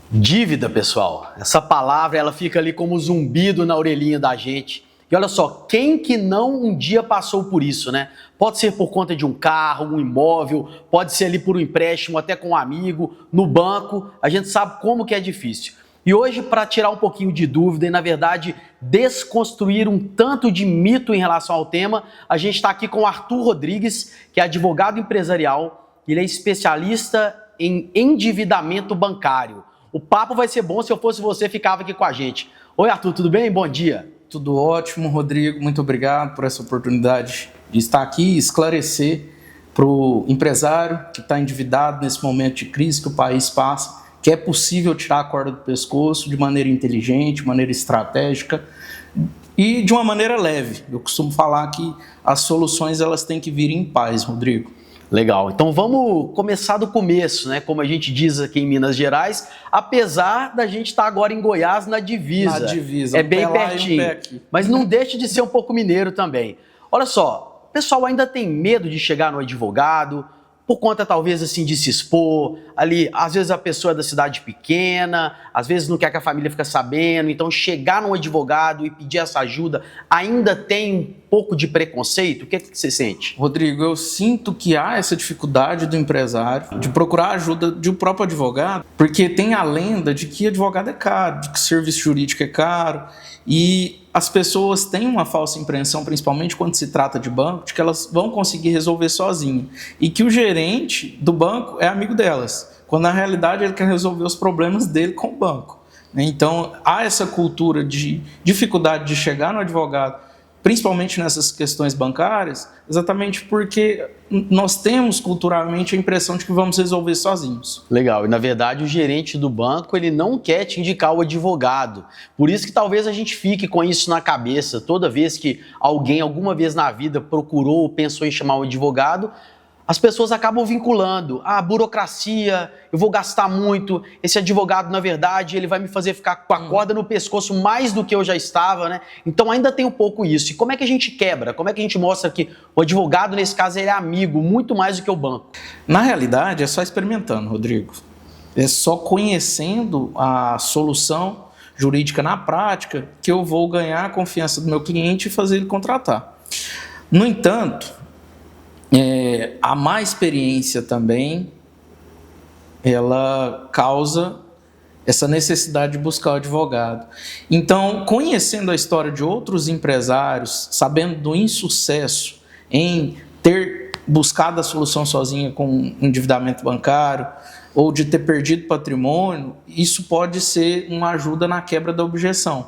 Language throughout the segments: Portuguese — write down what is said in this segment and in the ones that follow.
Dívida, pessoal. Essa palavra, ela fica ali como zumbido na orelhinha da gente. E olha só, quem que não um dia passou por isso, né? Pode ser por conta de um carro, um imóvel, pode ser ali por um empréstimo, até com um amigo, no banco. A gente sabe como que é difícil. E hoje, para tirar um pouquinho de dúvida e, na verdade, desconstruir um tanto de mito em relação ao tema, a gente está aqui com o Arthur Rodrigues, que é advogado empresarial. Ele é especialista em endividamento bancário. O papo vai ser bom. Se eu fosse você, ficava aqui com a gente. Oi, Arthur, tudo bem? Bom dia. Tudo ótimo, Rodrigo. Muito obrigado por essa oportunidade de estar aqui e esclarecer para o empresário que está endividado nesse momento de crise que o país passa, que é possível tirar a corda do pescoço de maneira inteligente, de maneira estratégica e de uma maneira leve. Eu costumo falar que as soluções elas têm que vir em paz, Rodrigo. Legal, então vamos começar do começo, né? Como a gente diz aqui em Minas Gerais, apesar da gente estar agora em Goiás na divisa. Na divisa, é bem pertinho, mas não deixe de ser um pouco mineiro também. Olha só, o pessoal ainda tem medo de chegar no advogado, por conta talvez assim de se expor, ali às vezes a pessoa é da cidade pequena, às vezes não quer que a família fique sabendo, então chegar num advogado e pedir essa ajuda ainda tem um pouco de preconceito. O que é que você sente? Rodrigo, eu sinto que há essa dificuldade do empresário de procurar ajuda de um próprio advogado, porque tem a lenda de que advogado é caro, de que serviço jurídico é caro, e as pessoas têm uma falsa impressão, principalmente quando se trata de banco, de que elas vão conseguir resolver sozinhas e que o gerente do banco é amigo delas, quando na realidade ele quer resolver os problemas dele com o banco. Então há essa cultura de dificuldade de chegar no advogado, principalmente nessas questões bancárias, exatamente porque nós temos culturalmente a impressão de que vamos resolver sozinhos. Legal, e na verdade o gerente do banco ele não quer te indicar o advogado, por isso que talvez a gente fique com isso na cabeça, toda vez que alguém alguma vez na vida procurou ou pensou em chamar um advogado, as pessoas acabam vinculando a burocracia, eu vou gastar muito, esse advogado, na verdade, ele vai me fazer ficar com a corda no pescoço mais do que eu já estava, né? Então ainda tem um pouco isso. E como é que a gente quebra? Como é que a gente mostra que o advogado, nesse caso, ele é amigo, muito mais do que o banco? Na realidade, é só experimentando, Rodrigo. É só conhecendo a solução jurídica na prática que eu vou ganhar a confiança do meu cliente e fazer ele contratar. No entanto, a má experiência também, ela causa essa necessidade de buscar o advogado. Então, conhecendo a história de outros empresários, sabendo do insucesso em ter buscado a solução sozinha com endividamento bancário, ou de ter perdido patrimônio, isso pode ser uma ajuda na quebra da objeção.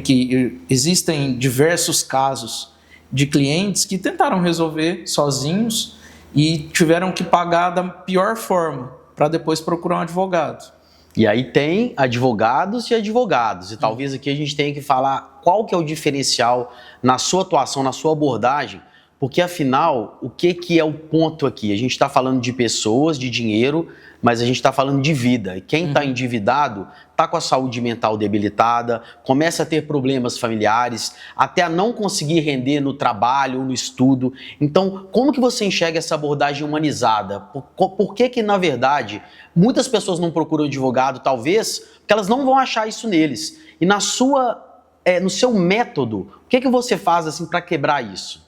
Que existem diversos casos de clientes que tentaram resolver sozinhos e tiveram que pagar da pior forma para depois procurar um advogado. E aí tem advogados e advogados, e talvez aqui a gente tenha que falar qual que é o diferencial na sua atuação, na sua abordagem, porque afinal, o que é o ponto aqui? A gente está falando de pessoas, de dinheiro, mas a gente está falando de vida. E quem está endividado está com a saúde mental debilitada, começa a ter problemas familiares, até a não conseguir render no trabalho ou no estudo. Então, como que você enxerga essa abordagem humanizada? Por que, na verdade, muitas pessoas não procuram advogado, talvez, porque elas não vão achar isso neles? E no seu método, o que você faz assim, para quebrar isso?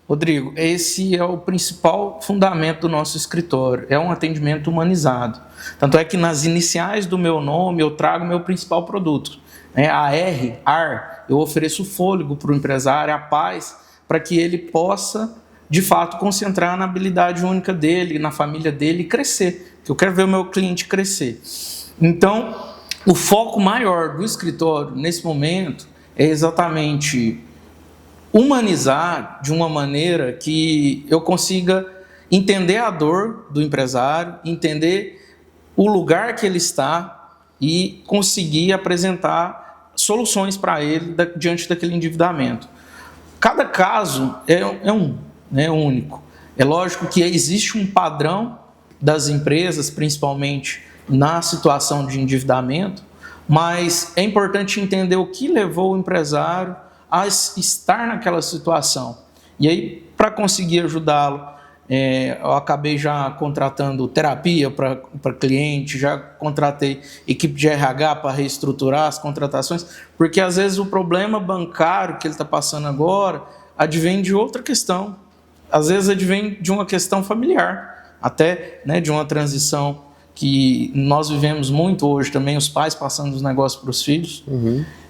Rodrigo, esse é o principal fundamento do nosso escritório, é um atendimento humanizado. Tanto é que nas iniciais do meu nome eu trago meu principal produto. A R, AR, eu ofereço fôlego para o empresário, a paz, para que ele possa, de fato, concentrar na habilidade única dele, na família dele e crescer. Eu quero ver o meu cliente crescer. Então, o foco maior do escritório, nesse momento, é exatamente humanizar de uma maneira que eu consiga entender a dor do empresário, entender o lugar que ele está e conseguir apresentar soluções para ele diante daquele endividamento. Cada caso é único. É lógico que existe um padrão das empresas, principalmente na situação de endividamento, mas é importante entender o que levou o empresário a estar naquela situação. E aí, para conseguir ajudá-lo, Eu acabei já contratando terapia para cliente, já contratei equipe de RH para reestruturar as contratações, porque às vezes o problema bancário que ele está passando agora advém de outra questão, às vezes advém de uma questão familiar, até, né, de uma transição que nós vivemos muito hoje também, os pais passando os negócios para os filhos.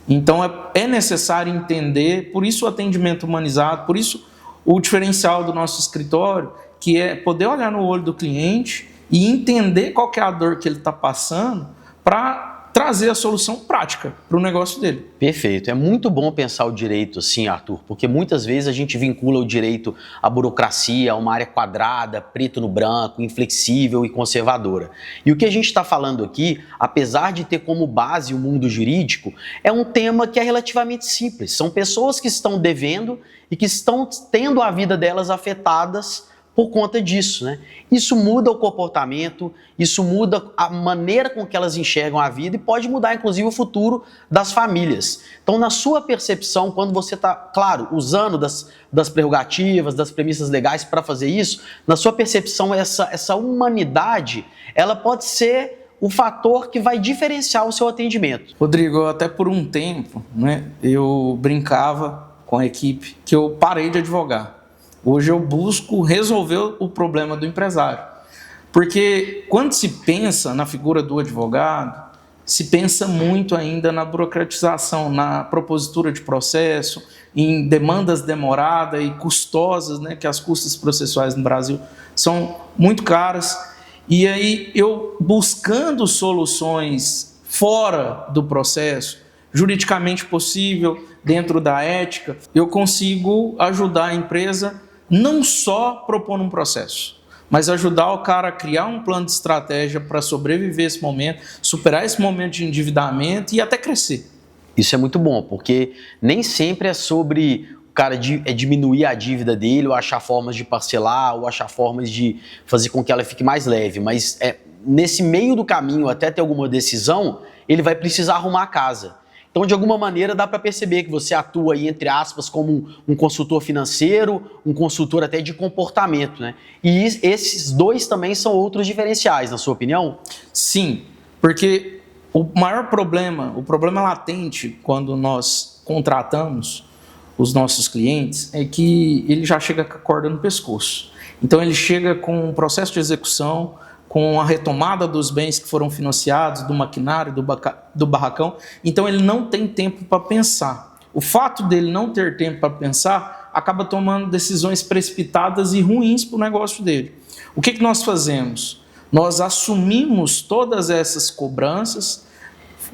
Então é necessário entender, por isso o atendimento humanizado, por isso o diferencial do nosso escritório, que é poder olhar no olho do cliente e entender qual que é a dor que ele está passando para trazer a solução prática para o negócio dele. Perfeito. É muito bom pensar o direito assim, Arthur, porque muitas vezes a gente vincula o direito à burocracia, a uma área quadrada, preto no branco, inflexível e conservadora. E o que a gente está falando aqui, apesar de ter como base o mundo jurídico, é um tema que é relativamente simples. São pessoas que estão devendo e que estão tendo a vida delas afetadas por conta disso, né? Isso muda o comportamento, isso muda a maneira com que elas enxergam a vida e pode mudar, inclusive, o futuro das famílias. Então, na sua percepção, quando você está, claro, usando das prerrogativas, das premissas legais para fazer isso, na sua percepção, essa humanidade, ela pode ser o fator que vai diferenciar o seu atendimento. Rodrigo, até por um tempo, né, eu brincava com a equipe que eu parei de advogar. Hoje eu busco resolver o problema do empresário. Porque quando se pensa na figura do advogado, se pensa muito ainda na burocratização, na propositura de processo, em demandas demoradas e custosas, né, que as custas processuais no Brasil são muito caras. E aí eu buscando soluções fora do processo, juridicamente possível, dentro da ética, eu consigo ajudar a empresa não só propondo um processo, mas ajudar o cara a criar um plano de estratégia para sobreviver esse momento, superar esse momento de endividamento e até crescer. Isso é muito bom, porque nem sempre é sobre o cara diminuir a dívida dele, ou achar formas de parcelar, ou achar formas de fazer com que ela fique mais leve, mas nesse meio do caminho, até ter alguma decisão, ele vai precisar arrumar a casa. Então, de alguma maneira, dá para perceber que você atua aí, entre aspas, como um consultor financeiro, um consultor até de comportamento, né? E esses dois também são outros diferenciais, na sua opinião? Sim, porque o maior problema, o problema latente quando nós contratamos os nossos clientes é que ele já chega com a corda no pescoço. Então, ele chega com um processo de execução, com a retomada dos bens que foram financiados, do maquinário, do barracão. Então, ele não tem tempo para pensar. O fato dele não ter tempo para pensar acaba tomando decisões precipitadas e ruins para o negócio dele. O que nós fazemos? Nós assumimos todas essas cobranças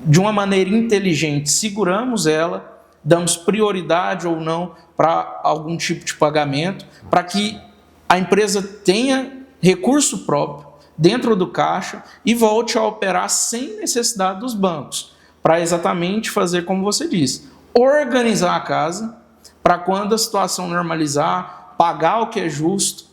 de uma maneira inteligente, seguramos ela, damos prioridade ou não para algum tipo de pagamento, para que a empresa tenha recurso próprio dentro do caixa e volte a operar sem necessidade dos bancos, para exatamente fazer como você disse, organizar a casa para quando a situação normalizar, pagar o que é justo,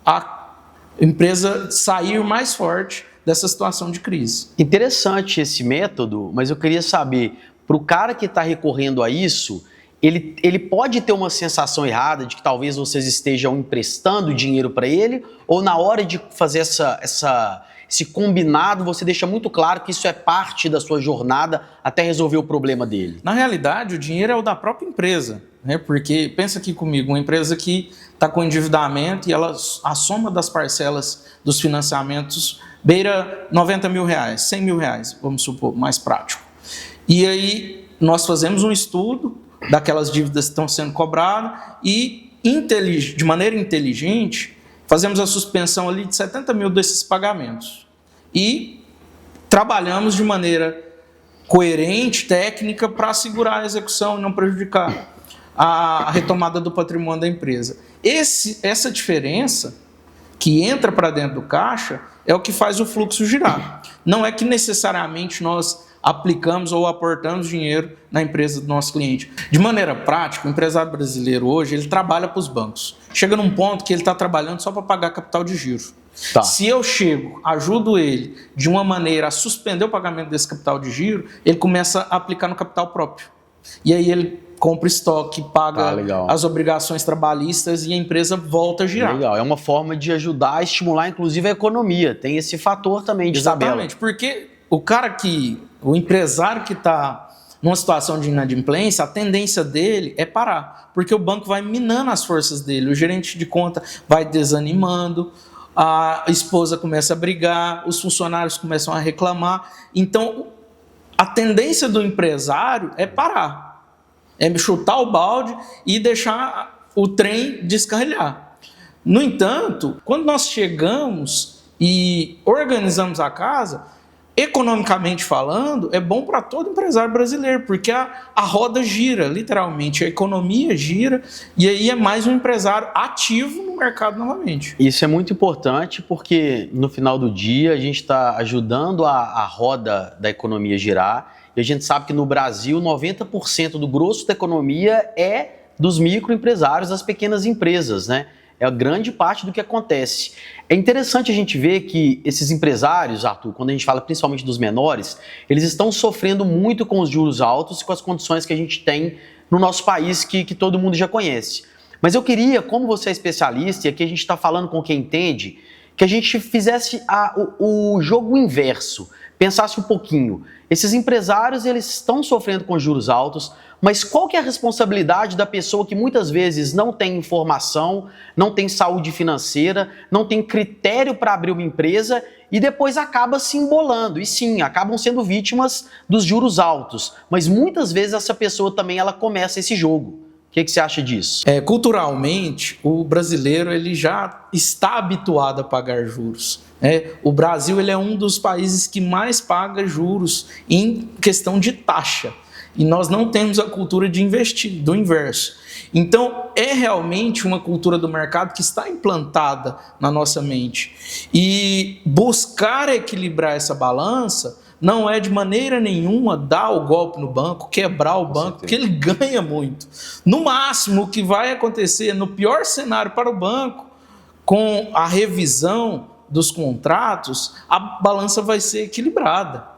a empresa sair mais forte dessa situação de crise. Interessante esse método, mas eu queria saber, para o cara que está recorrendo a isso, ele pode ter uma sensação errada de que talvez vocês estejam emprestando dinheiro para ele, ou na hora de fazer esse combinado, você deixa muito claro que isso é parte da sua jornada até resolver o problema dele? Na realidade, o dinheiro é o da própria empresa, né? Porque, pensa aqui comigo, uma empresa que está com endividamento e a soma das parcelas dos financiamentos beira 90 mil reais, 100 mil reais, vamos supor, mais prático. E aí nós fazemos um estudo daquelas dívidas que estão sendo cobradas e, de maneira inteligente, fazemos a suspensão ali de 70 mil desses pagamentos. E trabalhamos de maneira coerente, técnica, para assegurar a execução e não prejudicar a retomada do patrimônio da empresa. Essa diferença que entra para dentro do caixa é o que faz o fluxo girar. Não é que necessariamente nós aplicamos ou aportamos dinheiro na empresa do nosso cliente. De maneira prática, o empresário brasileiro hoje, ele trabalha para os bancos. Chega num ponto que ele está trabalhando só para pagar capital de giro. Tá. Se eu chego, ajudo ele de uma maneira a suspender o pagamento desse capital de giro, ele começa a aplicar no capital próprio. E aí ele compra estoque, paga legal. as obrigações trabalhistas e a empresa volta a girar. Legal, é uma forma de ajudar a estimular, inclusive, a economia. Tem esse fator também de tabela. Exatamente, porque o empresário que está numa situação de inadimplência, a tendência dele é parar, porque o banco vai minando as forças dele, o gerente de conta vai desanimando, a esposa começa a brigar, os funcionários começam a reclamar. Então, a tendência do empresário é parar, é chutar o balde e deixar o trem descarrilhar. No entanto, quando nós chegamos e organizamos a casa, economicamente falando, é bom para todo empresário brasileiro, porque a roda gira, literalmente, a economia gira, e aí é mais um empresário ativo no mercado novamente. Isso é muito importante, porque no final do dia a gente está ajudando a roda da economia girar, e a gente sabe que no Brasil 90% do grosso da economia é dos microempresários, das pequenas empresas, né? É a grande parte do que acontece. É interessante a gente ver que esses empresários, Arthur, quando a gente fala principalmente dos menores, eles estão sofrendo muito com os juros altos e com as condições que a gente tem no nosso país, que todo mundo já conhece. Mas eu queria, como você é especialista, e aqui a gente está falando com quem entende, que a gente fizesse o jogo inverso, pensasse um pouquinho. Esses empresários, eles estão sofrendo com juros altos, mas qual que é a responsabilidade da pessoa que muitas vezes não tem informação, não tem saúde financeira, não tem critério para abrir uma empresa e depois acaba se embolando? E sim, acabam sendo vítimas dos juros altos, mas muitas vezes essa pessoa também ela começa esse jogo. O que você acha disso? Culturalmente, o brasileiro ele já está habituado a pagar juros. O Brasil ele é um dos países que mais paga juros em questão de taxa. E nós não temos a cultura de investir, do inverso. Então, é realmente uma cultura do mercado que está implantada na nossa mente. E buscar equilibrar essa balança não é de maneira nenhuma dar o golpe no banco, quebrar o banco, porque ele ganha muito. No máximo, o que vai acontecer, no pior cenário para o banco, com a revisão dos contratos, a balança vai ser equilibrada.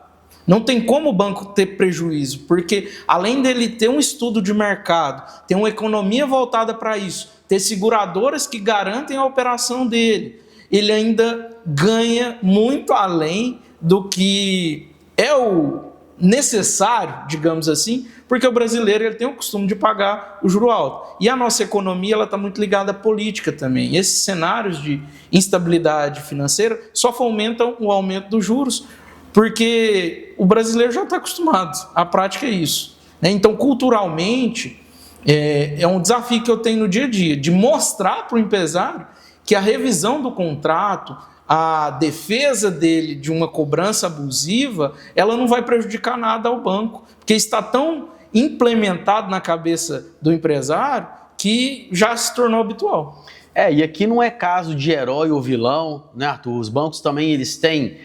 Não tem como o banco ter prejuízo, porque além dele ter um estudo de mercado, ter uma economia voltada para isso, ter seguradoras que garantem a operação dele, ele ainda ganha muito além do que é o necessário, digamos assim, porque o brasileiro ele tem o costume de pagar o juro alto. E a nossa economia está muito ligada à política também. Esses cenários de instabilidade financeira só fomentam o aumento dos juros, porque o brasileiro já está acostumado, a prática é isso. Então, culturalmente, é um desafio que eu tenho no dia a dia, de mostrar para o empresário que a revisão do contrato, a defesa dele de uma cobrança abusiva, ela não vai prejudicar nada ao banco, porque está tão implementado na cabeça do empresário que já se tornou habitual. E aqui não é caso de herói ou vilão, né, Arthur? Os bancos também eles têm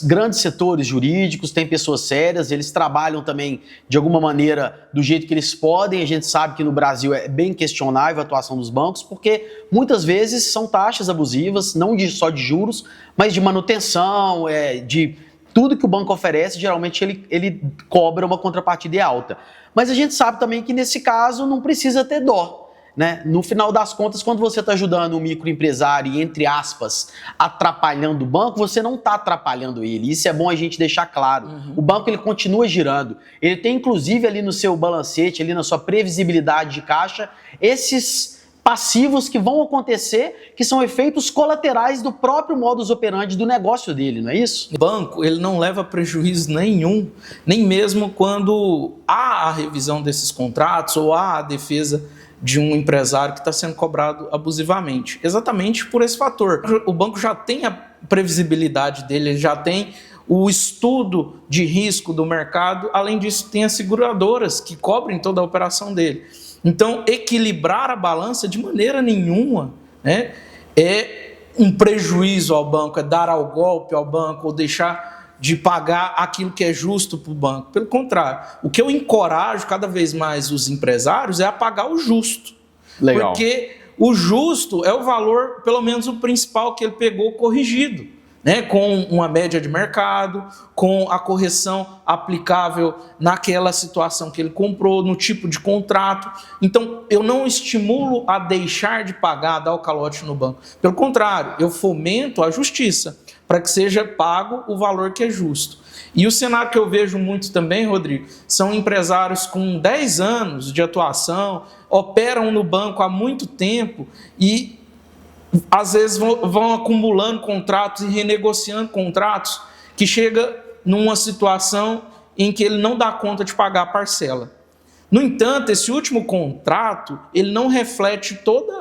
grandes setores jurídicos, tem pessoas sérias, eles trabalham também de alguma maneira do jeito que eles podem. A gente sabe que no Brasil é bem questionável a atuação dos bancos, porque muitas vezes são taxas abusivas, não só de juros, mas de manutenção, de tudo que o banco oferece, geralmente ele cobra uma contrapartida alta. Mas a gente sabe também que nesse caso não precisa ter dó. Né? No final das contas, quando você está ajudando um microempresário e, entre aspas, atrapalhando o banco, você não está atrapalhando ele. Isso é bom a gente deixar claro. O banco ele continua girando. Ele tem, inclusive, ali no seu balancete, ali na sua previsibilidade de caixa, esses passivos que vão acontecer, que são efeitos colaterais do próprio modus operandi do negócio dele, não é isso? O banco ele não leva prejuízo nenhum, nem mesmo quando há a revisão desses contratos ou há a defesa de um empresário que está sendo cobrado abusivamente. Exatamente por esse fator. O banco já tem a previsibilidade dele, ele já tem o estudo de risco do mercado, além disso tem as seguradoras que cobrem toda a operação dele. Então, equilibrar a balança de maneira nenhuma, né, é um prejuízo ao banco, é dar ao golpe ao banco ou deixar de pagar aquilo que é justo para o banco. Pelo contrário, o que eu encorajo cada vez mais os empresários é a pagar o justo. Legal. Porque o justo é o valor, pelo menos o principal, que ele pegou corrigido. né, com uma média de mercado, com a correção aplicável naquela situação que ele comprou, no tipo de contrato. Então, eu não estimulo a deixar de pagar, dar o calote no banco. Pelo contrário, eu fomento a justiça para que seja pago o valor que é justo. E o cenário que eu vejo muito também, Rodrigo, são empresários com 10 anos de atuação, operam no banco há muito tempo e às vezes vão acumulando contratos e renegociando contratos que chega numa situação em que ele não dá conta de pagar a parcela. No entanto, esse último contrato, ele não reflete todo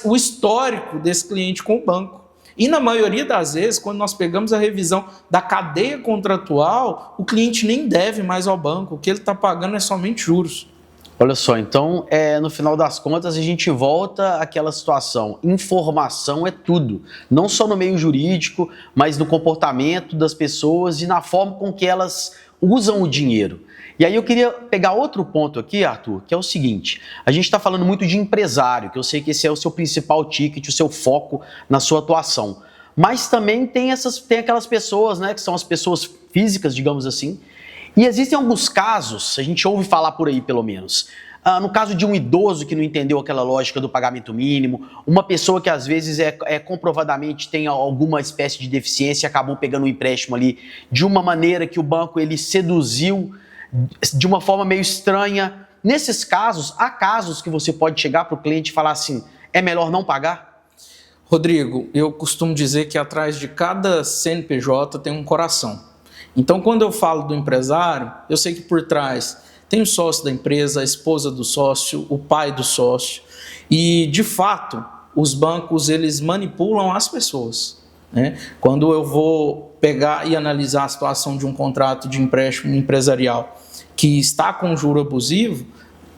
o histórico desse cliente com o banco. E na maioria das vezes, quando nós pegamos a revisão da cadeia contratual, o cliente nem deve mais ao banco, o que ele está pagando é somente juros. Olha só, então, no final das contas, a gente volta àquela situação. Informação é tudo. Não só no meio jurídico, mas no comportamento das pessoas e na forma com que elas usam o dinheiro. E aí eu queria pegar outro ponto aqui, Arthur, que é o seguinte. A gente está falando muito de empresário, que eu sei que esse é o seu principal ticket, o seu foco na sua atuação. Mas também tem aquelas pessoas, né, que são as pessoas físicas, digamos assim. E existem alguns casos, a gente ouve falar por aí pelo menos, no caso de um idoso que não entendeu aquela lógica do pagamento mínimo, uma pessoa que às vezes comprovadamente tem alguma espécie de deficiência e acabou pegando um empréstimo ali de uma maneira que o banco ele seduziu de uma forma meio estranha. Nesses casos, há casos que você pode chegar para o cliente e falar assim, é melhor não pagar? Rodrigo, eu costumo dizer que atrás de cada CNPJ tem um coração. Então, quando eu falo do empresário, eu sei que por trás tem o sócio da empresa, a esposa do sócio, o pai do sócio. E, de fato, os bancos eles manipulam as pessoas, né? Quando eu vou pegar e analisar a situação de um contrato de empréstimo empresarial que está com juro abusivo,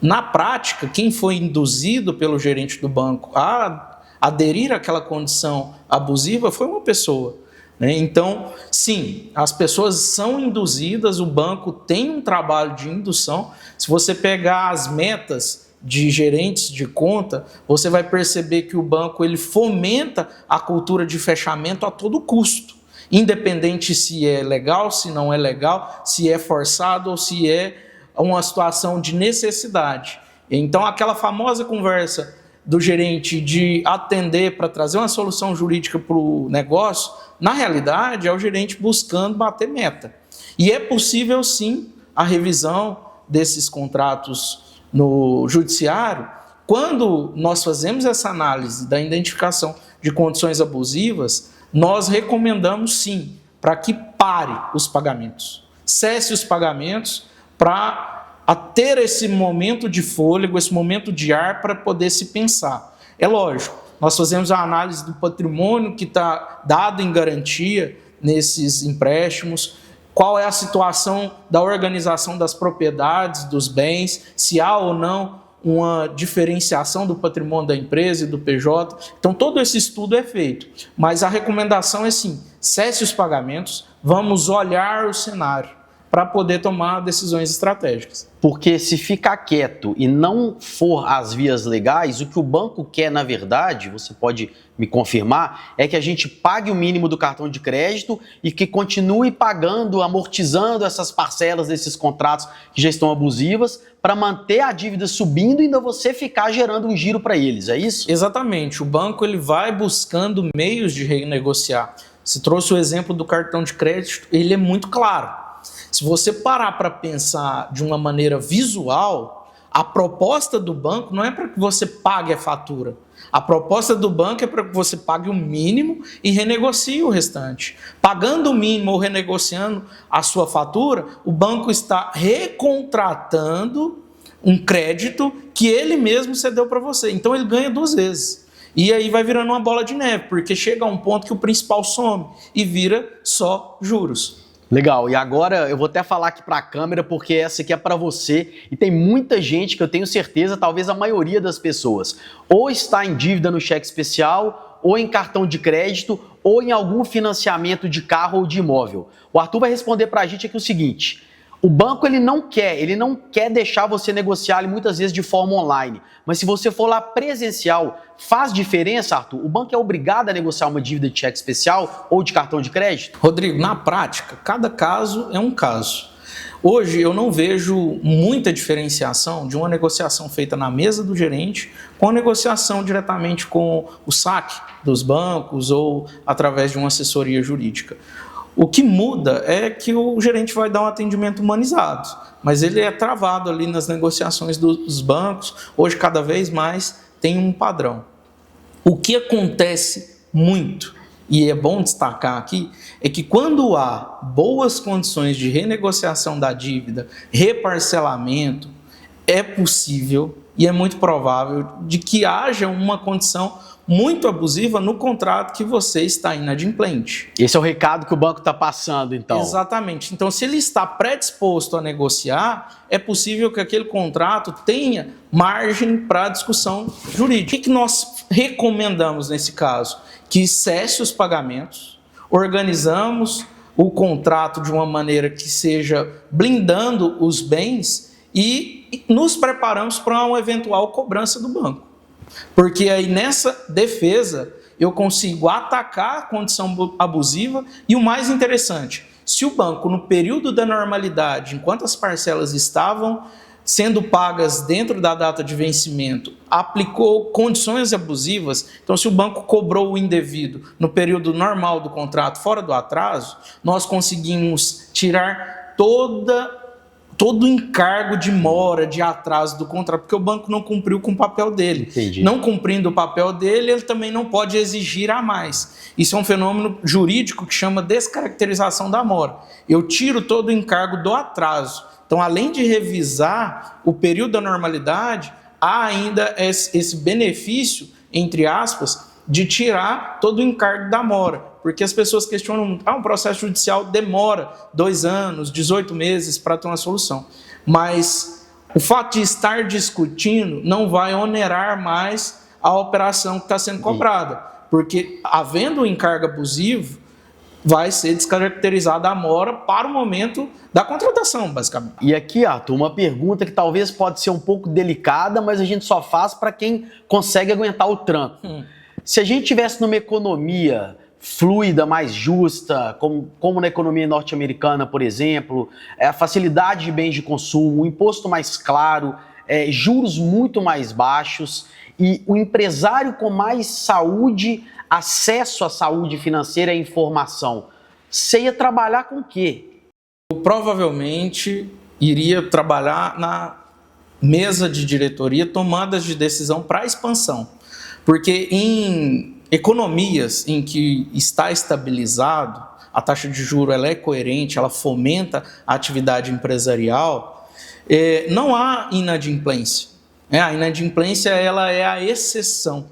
na prática, quem foi induzido pelo gerente do banco a aderir àquela condição abusiva foi uma pessoa. Então, sim, as pessoas são induzidas, o banco tem um trabalho de indução. Se você pegar as metas de gerentes de conta, você vai perceber que o banco ele fomenta a cultura de fechamento a todo custo, independente se é legal, se não é legal, se é forçado ou se é uma situação de necessidade. Então, aquela famosa conversa do gerente de atender para trazer uma solução jurídica para o negócio, na realidade é o gerente buscando bater meta. E é possível sim a revisão desses contratos no judiciário. Quando nós fazemos essa análise da identificação de condições abusivas, nós recomendamos sim para que pare os pagamentos, cesse os pagamentos para a ter esse momento de fôlego, esse momento de ar para poder se pensar. É lógico, nós fazemos a análise do patrimônio que está dado em garantia nesses empréstimos, qual é a situação da organização das propriedades, dos bens, se há ou não uma diferenciação do patrimônio da empresa e do PJ. Então, todo esse estudo é feito. Mas a recomendação é sim, cesse os pagamentos, vamos olhar o cenário para poder tomar decisões estratégicas. Porque se ficar quieto e não for às vias legais, o que o banco quer, na verdade, você pode me confirmar, é que a gente pague o mínimo do cartão de crédito e que continue pagando, amortizando essas parcelas desses contratos que já estão abusivas para manter a dívida subindo e ainda você ficar gerando um giro para eles, é isso? Exatamente. O banco ele vai buscando meios de renegociar. Você trouxe o exemplo do cartão de crédito, ele é muito claro. Se você parar para pensar de uma maneira visual, a proposta do banco não é para que você pague a fatura. A proposta do banco é para que você pague o mínimo e renegocie o restante. Pagando o mínimo ou renegociando a sua fatura, o banco está recontratando um crédito que ele mesmo cedeu para você. Então ele ganha duas vezes. E aí vai virando uma bola de neve, porque chega a um ponto que o principal some e vira só juros. Legal, e agora eu vou até falar aqui para a câmera porque essa aqui é para você e tem muita gente que eu tenho certeza, talvez a maioria das pessoas, ou está em dívida no cheque especial, ou em cartão de crédito, ou em algum financiamento de carro ou de imóvel. O Arthur vai responder para a gente aqui o seguinte, O banco ele não quer deixar você negociar muitas vezes de forma online. Mas se você for lá presencial, faz diferença, Arthur? O banco é obrigado a negociar uma dívida de cheque especial ou de cartão de crédito? Rodrigo, na prática, cada caso é um caso. Hoje eu não vejo muita diferenciação de uma negociação feita na mesa do gerente com a negociação diretamente com o saque dos bancos ou através de uma assessoria jurídica. O que muda é que o gerente vai dar um atendimento humanizado, mas ele é travado ali nas negociações dos bancos. Hoje, cada vez mais, tem um padrão. O que acontece muito, e é bom destacar aqui, é que quando há boas condições de renegociação da dívida, reparcelamento, é possível e é muito provável de que haja uma condição muito abusiva no contrato que você está inadimplente. Esse é o recado que o banco está passando, então. Exatamente. Então, se ele está predisposto a negociar, é possível que aquele contrato tenha margem para discussão jurídica. O que nós recomendamos nesse caso? Que cesse os pagamentos, organizamos o contrato de uma maneira que seja blindando os bens e nos preparamos para uma eventual cobrança do banco. Porque aí nessa defesa eu consigo atacar a condição abusiva e o mais interessante, se o banco no período da normalidade, enquanto as parcelas estavam sendo pagas dentro da data de vencimento, aplicou condições abusivas, então se o banco cobrou o indevido no período normal do contrato, fora do atraso, nós conseguimos tirar todo o encargo de mora, de atraso do contrato, porque o banco não cumpriu com o papel dele. Entendi. Não cumprindo o papel dele, ele também não pode exigir a mais. Isso é um fenômeno jurídico que chama descaracterização da mora. Eu tiro todo o encargo do atraso. Então, além de revisar o período da normalidade, há ainda esse benefício, entre aspas, de tirar todo o encargo da mora, porque as pessoas questionam, um processo judicial demora 2 anos, 18 meses para ter uma solução, mas o fato de estar discutindo não vai onerar mais a operação que está sendo cobrada, porque havendo um encargo abusivo, vai ser descaracterizada a mora para o momento da contratação, basicamente. E aqui, Arthur, uma pergunta que talvez pode ser um pouco delicada, mas a gente só faz para quem consegue aguentar o tranco. Se a gente tivesse numa economia fluida, mais justa, como na economia norte-americana, por exemplo, a facilidade de bens de consumo, um imposto mais claro, juros muito mais baixos e o empresário com mais saúde, acesso à saúde financeira e informação, você ia trabalhar com o quê? Eu provavelmente iria trabalhar na mesa de diretoria, tomadas de decisão para expansão. Porque em economias em que está estabilizado, a taxa de juros ela é coerente, ela fomenta a atividade empresarial, não há inadimplência. A inadimplência ela é a exceção.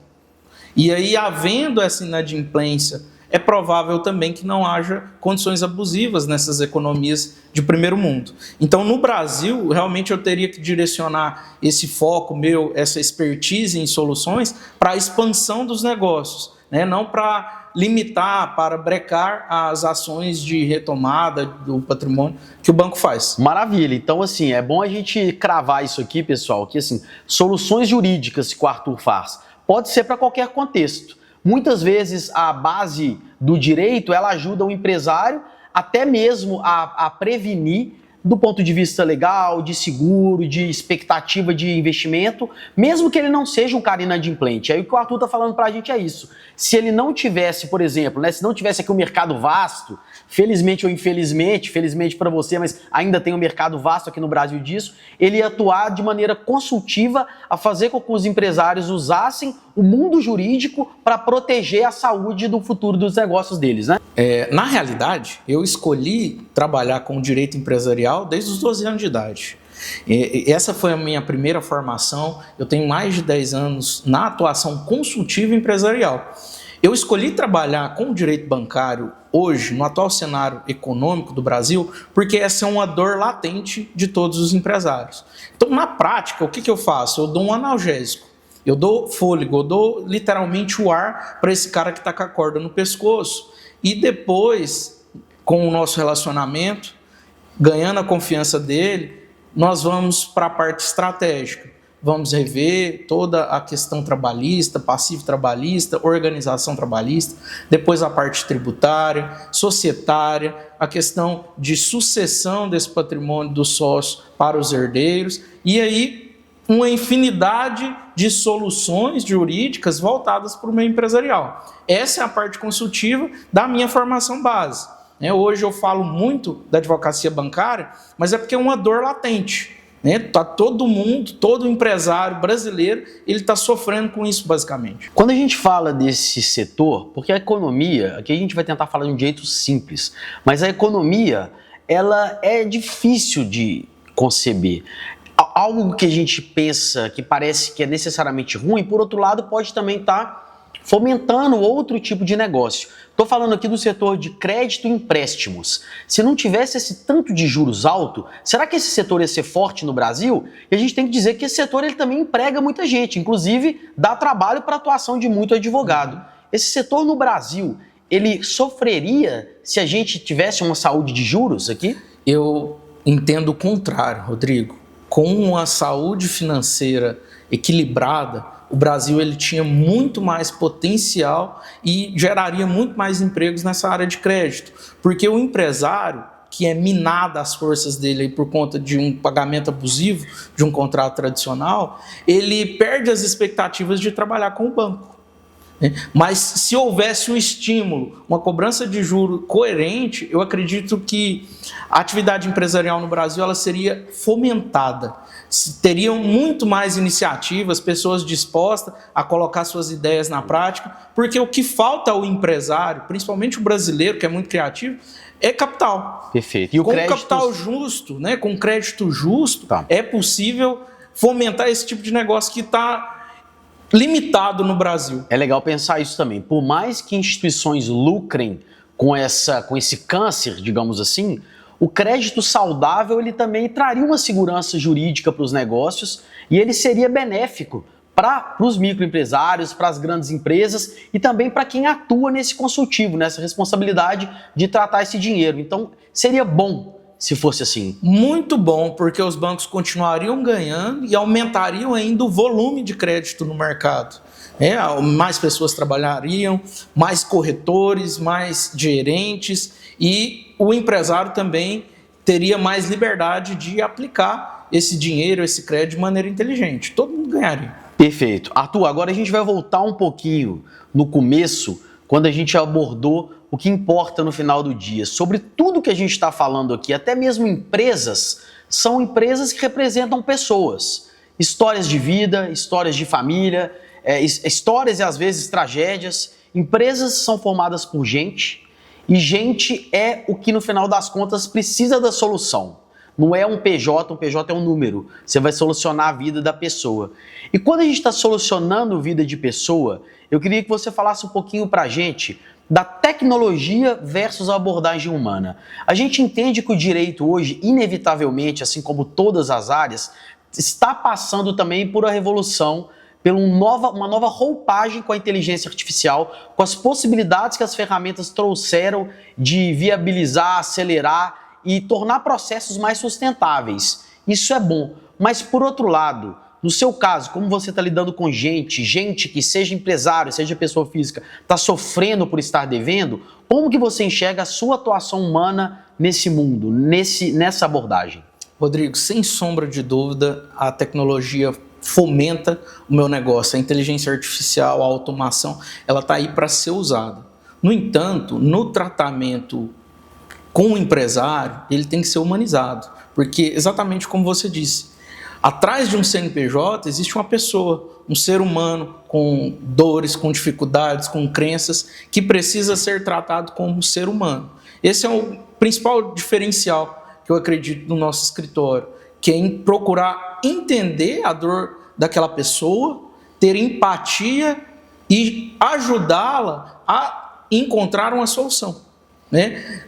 E aí, havendo essa inadimplência, é provável também que não haja condições abusivas nessas economias de primeiro mundo. Então, no Brasil, realmente eu teria que direcionar esse foco meu, essa expertise em soluções, para a expansão dos negócios, né? Não para limitar, para brecar as ações de retomada do patrimônio que o banco faz. Maravilha. Então, assim, é bom a gente cravar isso aqui, pessoal, que assim, soluções jurídicas que o Arthur faz, pode ser para qualquer contexto. Muitas vezes a base do direito, ela ajuda o empresário até mesmo a prevenir do ponto de vista legal, de seguro, de expectativa de investimento, mesmo que ele não seja um cara inadimplente. Aí o que o Arthur está falando para a gente é isso. Se ele não tivesse, por exemplo, né, se não tivesse aqui um mercado vasto, felizmente ou infelizmente, felizmente para você, mas ainda tem um mercado vasto aqui no Brasil disso, ele ia atuar de maneira consultiva a fazer com que os empresários usassem o mundo jurídico para proteger a saúde do futuro dos negócios deles, né? Na realidade, eu escolhi trabalhar com o direito empresarial desde os 12 anos de idade. Essa foi a minha primeira formação. Eu tenho mais de 10 anos na atuação consultiva empresarial. Eu escolhi trabalhar com o direito bancário hoje, no atual cenário econômico do Brasil, porque essa é uma dor latente de todos os empresários. Então, na prática, o que eu faço? Eu dou um analgésico. Eu dou fôlego, eu dou literalmente o ar para esse cara que está com a corda no pescoço. E depois, com o nosso relacionamento, ganhando a confiança dele, nós vamos para a parte estratégica. Vamos rever toda a questão trabalhista, passivo trabalhista, organização trabalhista, depois a parte tributária, societária, a questão de sucessão desse patrimônio do sócio para os herdeiros, e aí uma infinidade de soluções jurídicas voltadas para o meio empresarial. Essa é a parte consultiva da minha formação base. Hoje eu falo muito da advocacia bancária, mas é porque é uma dor latente. Tá todo mundo, todo empresário brasileiro, ele está sofrendo com isso basicamente. Quando a gente fala desse setor, porque a economia, aqui a gente vai tentar falar de um jeito simples, mas a economia, ela é difícil de conceber. Algo que a gente pensa que parece que é necessariamente ruim, por outro lado, pode também estar fomentando outro tipo de negócio. Estou falando aqui do setor de crédito e empréstimos. Se não tivesse esse tanto de juros alto, será que esse setor ia ser forte no Brasil? E a gente tem que dizer que esse setor ele também emprega muita gente, inclusive dá trabalho para a atuação de muito advogado. Esse setor no Brasil, ele sofreria se a gente tivesse uma saúde de juros aqui? Eu entendo o contrário, Rodrigo. Com uma saúde financeira equilibrada, o Brasil ele tinha muito mais potencial e geraria muito mais empregos nessa área de crédito. Porque o empresário, que é minado as forças dele aí por conta de um pagamento abusivo, de um contrato tradicional, ele perde as expectativas de trabalhar com o banco. Mas se houvesse um estímulo, uma cobrança de juros coerente, eu acredito que a atividade empresarial no Brasil ela seria fomentada. Teriam muito mais iniciativas, pessoas dispostas a colocar suas ideias na prática, porque o que falta ao empresário, principalmente o brasileiro, que é muito criativo, é capital. Perfeito. E o com crédito... capital justo, com crédito justo, é possível fomentar esse tipo de negócio que está limitado no Brasil. É legal pensar isso também. Por mais que instituições lucrem com esse câncer, digamos assim, o crédito saudável ele também traria uma segurança jurídica para os negócios e ele seria benéfico para os microempresários, para as grandes empresas e também para quem atua nesse consultivo, nessa responsabilidade de tratar esse dinheiro. Então, seria bom se fosse assim. Muito bom, porque os bancos continuariam ganhando e aumentariam ainda o volume de crédito no mercado. Mais pessoas trabalhariam, mais corretores, mais gerentes e o empresário também teria mais liberdade de aplicar esse dinheiro, esse crédito de maneira inteligente. Todo mundo ganharia. Perfeito. Arthur, agora a gente vai voltar um pouquinho no começo, quando a gente abordou o que importa no final do dia. Sobre tudo que a gente está falando aqui, até mesmo empresas, são empresas que representam pessoas. Histórias de vida, histórias de família, histórias e às vezes tragédias. Empresas são formadas por gente e gente é o que no final das contas precisa da solução. Não é um PJ é um número. Você vai solucionar a vida da pessoa. E quando a gente está solucionando a vida de pessoa, eu queria que você falasse um pouquinho para a gente da tecnologia versus a abordagem humana. A gente entende que o direito hoje, inevitavelmente, assim como todas as áreas, está passando também por uma revolução, por uma nova roupagem com a inteligência artificial, com as possibilidades que as ferramentas trouxeram de viabilizar, acelerar e tornar processos mais sustentáveis. Isso é bom, mas por outro lado, no seu caso, como você está lidando com gente que seja empresário, seja pessoa física, está sofrendo por estar devendo, como que você enxerga a sua atuação humana nesse mundo, nessa abordagem? Rodrigo, sem sombra de dúvida, a tecnologia fomenta o meu negócio. A inteligência artificial, a automação, ela está aí para ser usada. No entanto, no tratamento com o empresário, ele tem que ser humanizado, porque exatamente como você disse, atrás de um CNPJ existe uma pessoa, um ser humano com dores, com dificuldades, com crenças, que precisa ser tratado como ser humano. Esse é o principal diferencial que eu acredito no nosso escritório, que é em procurar entender a dor daquela pessoa, ter empatia e ajudá-la a encontrar uma solução.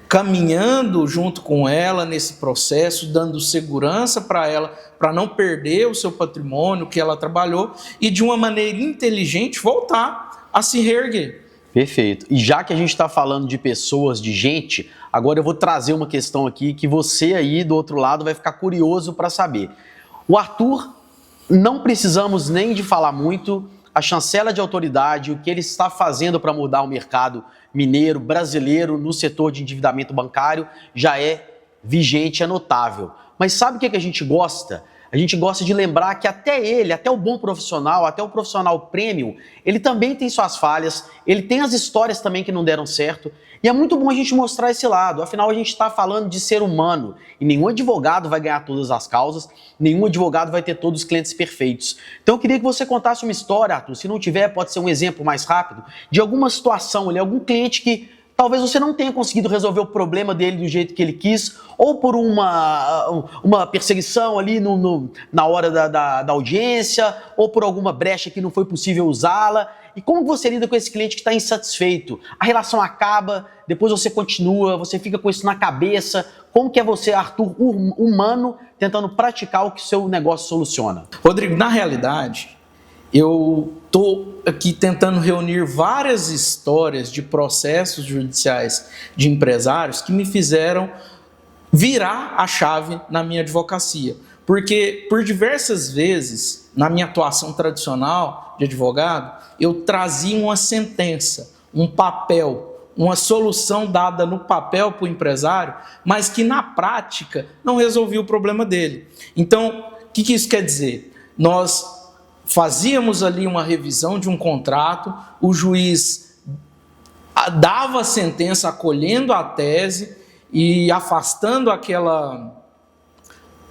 Caminhando junto com ela nesse processo, dando segurança para ela, para não perder o seu patrimônio que ela trabalhou e de uma maneira inteligente voltar a se reerguer. Perfeito. E já que a gente está falando de pessoas, de gente, agora eu vou trazer uma questão aqui que você aí do outro lado vai ficar curioso para saber. O Arthur, não precisamos nem de falar muito, a chancela de autoridade, o que ele está fazendo para mudar o mercado mineiro, brasileiro, no setor de endividamento bancário, já é vigente, é notável. Mas sabe o que a gente gosta? A gente gosta de lembrar que até ele, até o bom profissional, até o profissional premium, ele também tem suas falhas, ele tem as histórias também que não deram certo, e é muito bom a gente mostrar esse lado. Afinal, a gente está falando de ser humano, e nenhum advogado vai ganhar todas as causas, nenhum advogado vai ter todos os clientes perfeitos. Então eu queria que você contasse uma história, Arthur, se não tiver, pode ser um exemplo mais rápido, de alguma situação ali, algum cliente que talvez você não tenha conseguido resolver o problema dele do jeito que ele quis, ou por uma perseguição ali na hora da audiência, ou por alguma brecha que não foi possível usá-la. E como você lida com esse cliente que está insatisfeito? A relação acaba, depois você continua, você fica com isso na cabeça. Como que é você, Arthur, humano, tentando praticar o que o seu negócio soluciona? Rodrigo, na realidade, eu estou aqui tentando reunir várias histórias de processos judiciais de empresários que me fizeram virar a chave na minha advocacia. Porque por diversas vezes, na minha atuação tradicional de advogado, eu trazia uma sentença, um papel, uma solução dada no papel para o empresário, mas que na prática não resolvia o problema dele. Então, o que isso quer dizer? Nós fazíamos ali uma revisão de um contrato, o juiz dava a sentença acolhendo a tese e afastando aquela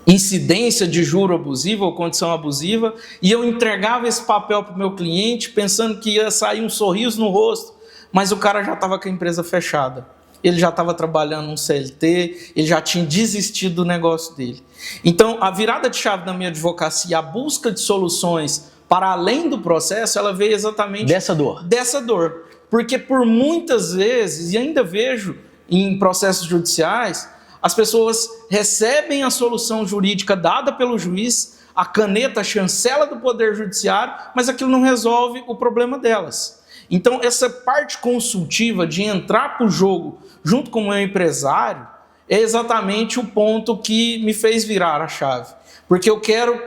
incidência de juro abusivo ou condição abusiva, e eu entregava esse papel para o meu cliente pensando que ia sair um sorriso no rosto, mas o cara já estava com a empresa fechada. Ele já estava trabalhando um CLT, ele já tinha desistido do negócio dele. Então, a virada de chave da minha advocacia, a busca de soluções para além do processo, ela veio exatamente dessa dor. Porque por muitas vezes, e ainda vejo em processos judiciais, as pessoas recebem a solução jurídica dada pelo juiz, a caneta, a chancela do Poder Judiciário, mas aquilo não resolve o problema delas. Então, essa parte consultiva de entrar para o jogo junto com o meu empresário é exatamente o ponto que me fez virar a chave. Porque eu quero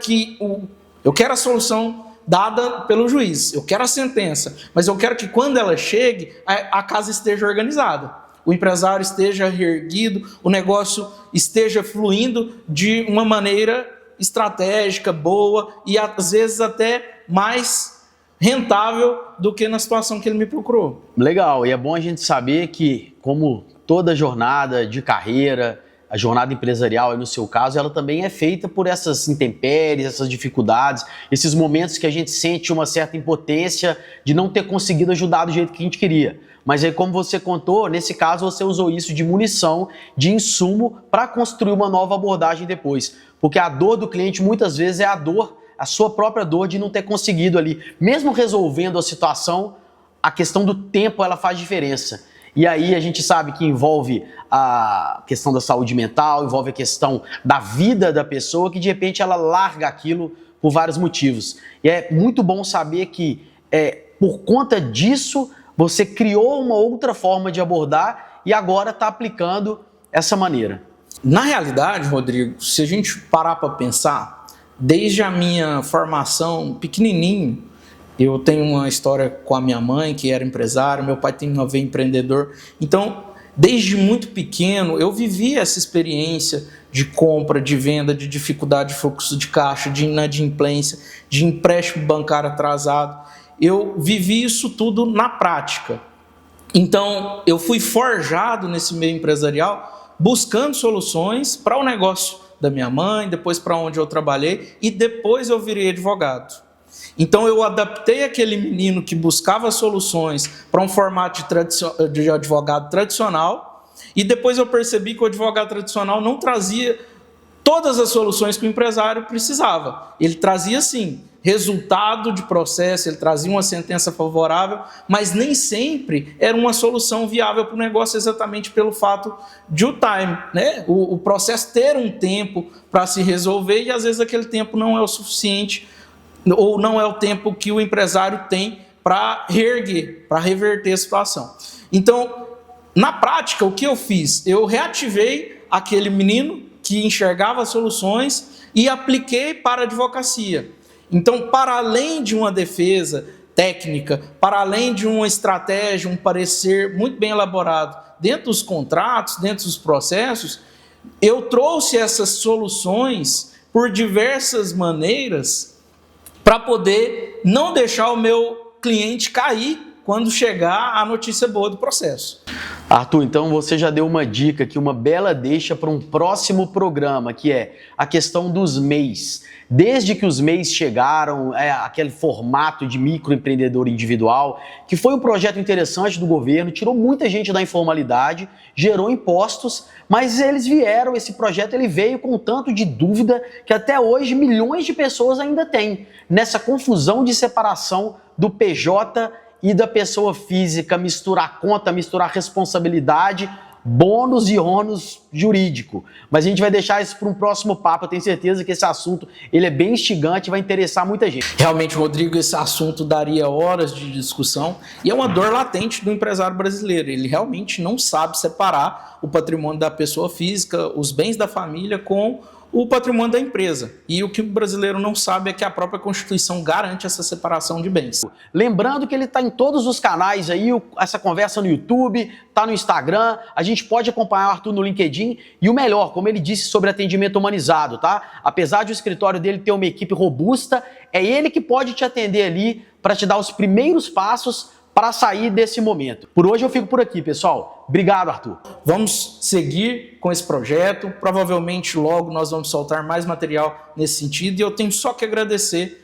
a solução dada pelo juiz, eu quero a sentença, mas eu quero que quando ela chegue, a casa esteja organizada, o empresário esteja reerguido, o negócio esteja fluindo de uma maneira estratégica, boa e às vezes até mais rentável do que na situação que ele me procurou. Legal, e é bom a gente saber que, como toda jornada de carreira, a jornada empresarial, no seu caso, ela também é feita por essas intempéries, essas dificuldades, esses momentos que a gente sente uma certa impotência de não ter conseguido ajudar do jeito que a gente queria. Mas aí, como você contou, nesse caso você usou isso de munição, de insumo para construir uma nova abordagem depois. Porque a dor do cliente muitas vezes é a sua própria dor de não ter conseguido ali. Mesmo resolvendo a situação, a questão do tempo ela faz diferença. E aí a gente sabe que envolve a questão da saúde mental, envolve a questão da vida da pessoa, que de repente ela larga aquilo por vários motivos. E é muito bom saber que por conta disso você criou uma outra forma de abordar e agora está aplicando essa maneira. Na realidade, Rodrigo, se a gente parar para pensar, desde a minha formação pequenininho, eu tenho uma história com a minha mãe, que era empresário, meu pai tem uma veia empreendedor. Então, desde muito pequeno, eu vivi essa experiência de compra, de venda, de dificuldade de fluxo de caixa, de inadimplência, de empréstimo bancário atrasado. Eu vivi isso tudo na prática. Então, eu fui forjado nesse meio empresarial, buscando soluções para o negócio da minha mãe, depois para onde eu trabalhei, e depois eu virei advogado. Então eu adaptei aquele menino que buscava soluções para um formato de advogado tradicional, e depois eu percebi que o advogado tradicional não trazia todas as soluções que o empresário precisava. Ele trazia sim resultado de processo, ele trazia uma sentença favorável, mas nem sempre era uma solução viável para o negócio, exatamente pelo fato de o time, né? O processo ter um tempo para se resolver, e às vezes aquele tempo não é o suficiente, ou não é o tempo que o empresário tem para reerguer, para reverter a situação. Então, na prática, o que eu fiz? Eu reativei aquele menino que enxergava soluções e apliquei para a advocacia. Então, para além de uma defesa técnica, para além de uma estratégia, um parecer muito bem elaborado dentro dos contratos, dentro dos processos, eu trouxe essas soluções por diversas maneiras para poder não deixar o meu cliente cair quando chegar a notícia boa do processo. Arthur, então você já deu uma dica aqui, uma bela deixa para um próximo programa, que é a questão dos MEIs. Desde que os MEIs chegaram, aquele formato de microempreendedor individual, que foi um projeto interessante do governo, tirou muita gente da informalidade, gerou impostos, mas esse projeto ele veio com um tanto de dúvida que até hoje milhões de pessoas ainda têm, nessa confusão de separação do PJ e da pessoa física, misturar conta, misturar responsabilidade, bônus e ônus jurídico. Mas a gente vai deixar isso para um próximo papo. Eu tenho certeza que esse assunto ele é bem instigante e vai interessar muita gente. Realmente, Rodrigo, esse assunto daria horas de discussão e é uma dor latente do empresário brasileiro. Ele realmente não sabe separar o patrimônio da pessoa física, os bens da família com o patrimônio da empresa. E o que o brasileiro não sabe é que a própria Constituição garante essa separação de bens. Lembrando que ele está em todos os canais aí, essa conversa no YouTube, está no Instagram, a gente pode acompanhar o Arthur no LinkedIn e o melhor, como ele disse sobre atendimento humanizado, tá? Apesar de o escritório dele ter uma equipe robusta, é ele que pode te atender ali para te dar os primeiros passos para sair desse momento. Por hoje eu fico por aqui, pessoal. Obrigado, Arthur. Vamos seguir com esse projeto. Provavelmente logo nós vamos soltar mais material nesse sentido e eu tenho só que agradecer